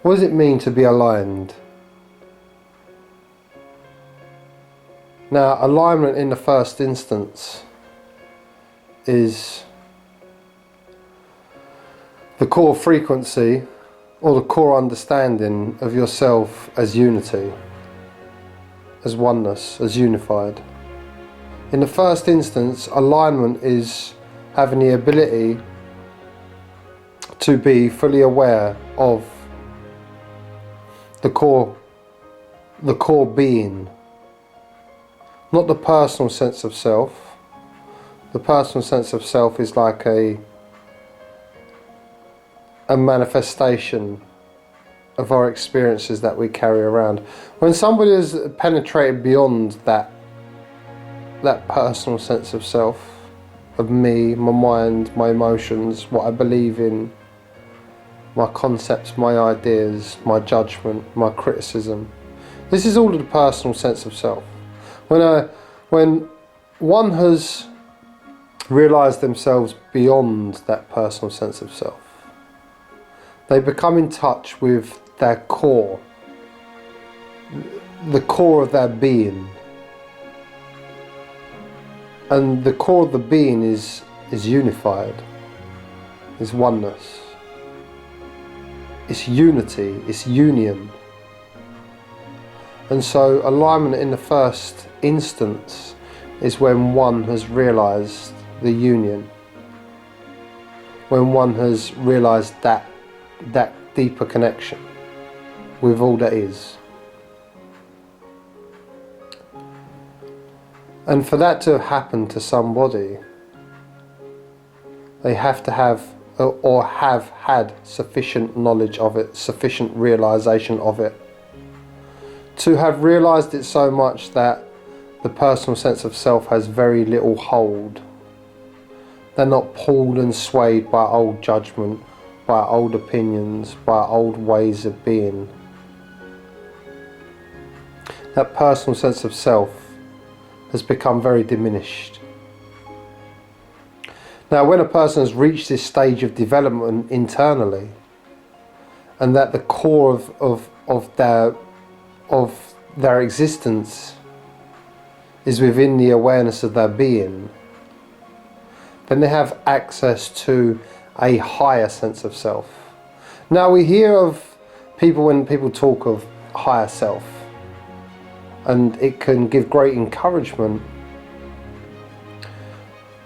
What does it mean to be aligned? Now, alignment in the first instance is the core frequency or the core understanding of yourself as unity, as oneness, as unified. In the first instance, alignment is having the ability to be fully aware of the core being, not the personal sense of self. The personal sense of self is like a manifestation of our experiences that we carry around. When somebody has penetrated beyond that personal sense of self, of me, my mind, my emotions, what I believe in, my concepts, my ideas, my judgment, my criticism, this is all of the personal sense of self. When one has realised themselves beyond that personal sense of self, they become in touch with their core, the core of their being. And the core of the being is unified, is oneness, it's unity, it's union. And so alignment in the first instance is when one has realised the union, when one has realised that deeper connection with all that is. And for that to have happened to somebody, they have to have or have had sufficient knowledge of it, sufficient realisation of it, to have realised it so much that the personal sense of self has very little hold. They're not pulled and swayed by old judgment, by old opinions, by old ways of being. That personal sense of self has become very diminished. Now, when a person has reached this stage of development internally, and that the core of their existence is within the awareness of their being, then they have access to a higher sense of self. Now, we hear of people, when people talk of higher self, and it can give great encouragement,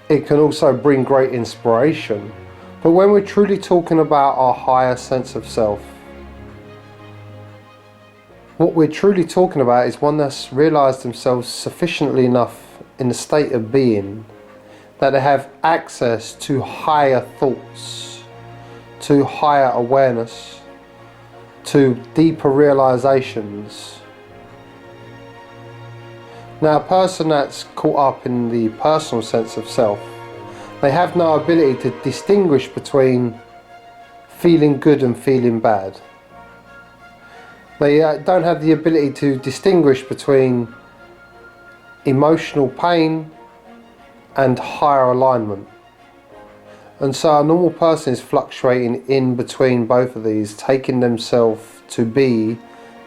it can also bring great inspiration. But when we're truly talking about our higher sense of self, what we're truly talking about is one that's realised themselves sufficiently enough in the state of being that they have access to higher thoughts, to higher awareness, to deeper realisations. Now, a person that's caught up in the personal sense of self, they have no ability to distinguish between feeling good and feeling bad. They don't have the ability to distinguish between emotional pain and higher alignment. And so a normal person is fluctuating in between both of these, taking themselves to be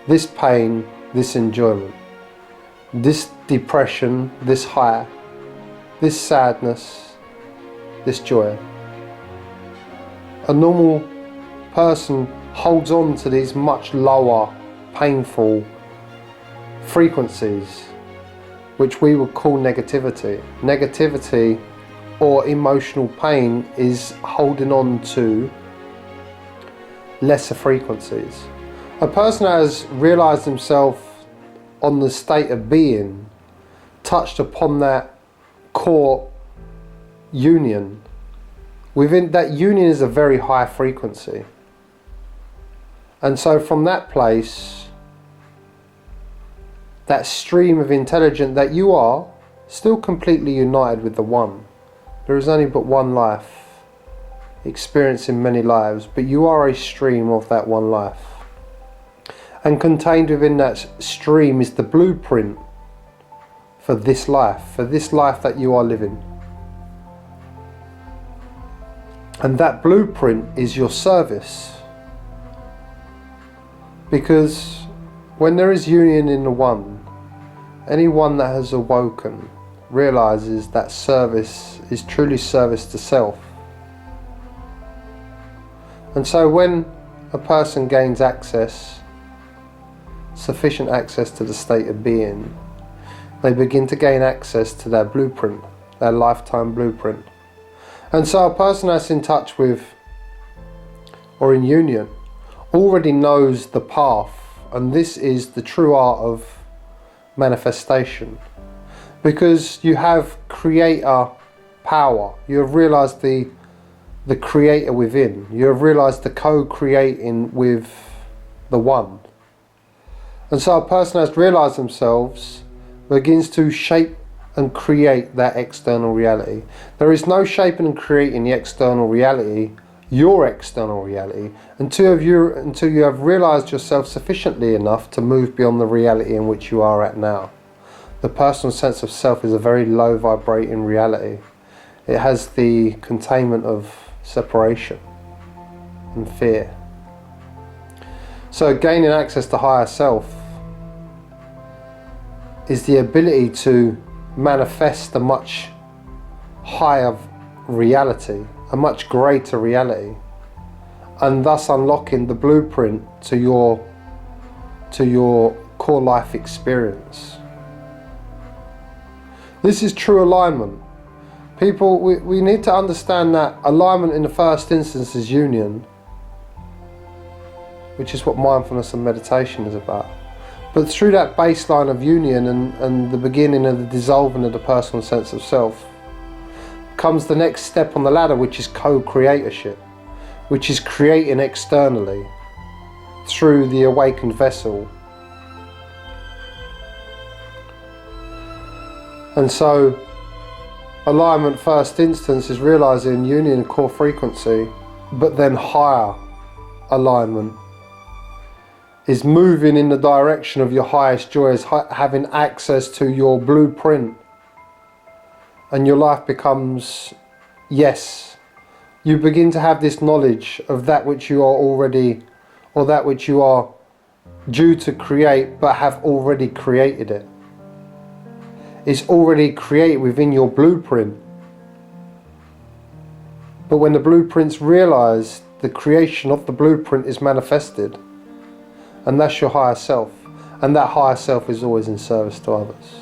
this pain, this enjoyment, this depression, this high, this sadness, this joy. A normal person holds on to these much lower, painful frequencies, which we would call negativity. Negativity or emotional pain is holding on to lesser frequencies. A person that has realised himself on the state of being, touched upon that core union. Within that union is a very high frequency. And so from that place, that stream of intelligence that you are still completely united with the one. There is only but one life, experiencing many lives, but you are a stream of that one life. And contained within that stream is the blueprint for this life that you are living. And that blueprint is your service. Because when there is union in the one, anyone that has awoken realizes that service is truly service to self. And so when a person gains access, sufficient access to the state of being, they begin to gain access to their blueprint, their lifetime blueprint. And so a person that's in touch with, or in union, already knows the path, and this is the true art of manifestation. Because you have creator power, you have realized the creator within, you have realized the co-creating with the one. And so a person has realized themselves begins to shape and create that external reality. There is no shaping and creating the external reality, your external reality, until you have realized yourself sufficiently enough to move beyond the reality in which you are at now. The personal sense of self is a very low vibrating reality. It has the containment of separation and fear. So gaining access to higher self is the ability to manifest a much higher reality, a much greater reality, and thus unlocking the blueprint to your core life experience. This is true alignment. People, we need to understand that alignment in the first instance is union, which is what mindfulness and meditation is about. But through that baseline of union and the beginning of the dissolving of the personal sense of self comes the next step on the ladder, which is co-creatorship, which is creating externally through the awakened vessel. And so alignment first instance is realizing union core frequency, but then higher alignment is moving in the direction of your highest joys, having access to your blueprint, and your life becomes yes. You begin to have this knowledge of that which you are already, or that which you are due to create but have already created it. It's already created within your blueprint. But when the blueprint's realized, the creation of the blueprint is manifested. And that's your higher self. And that higher self is always in service to others.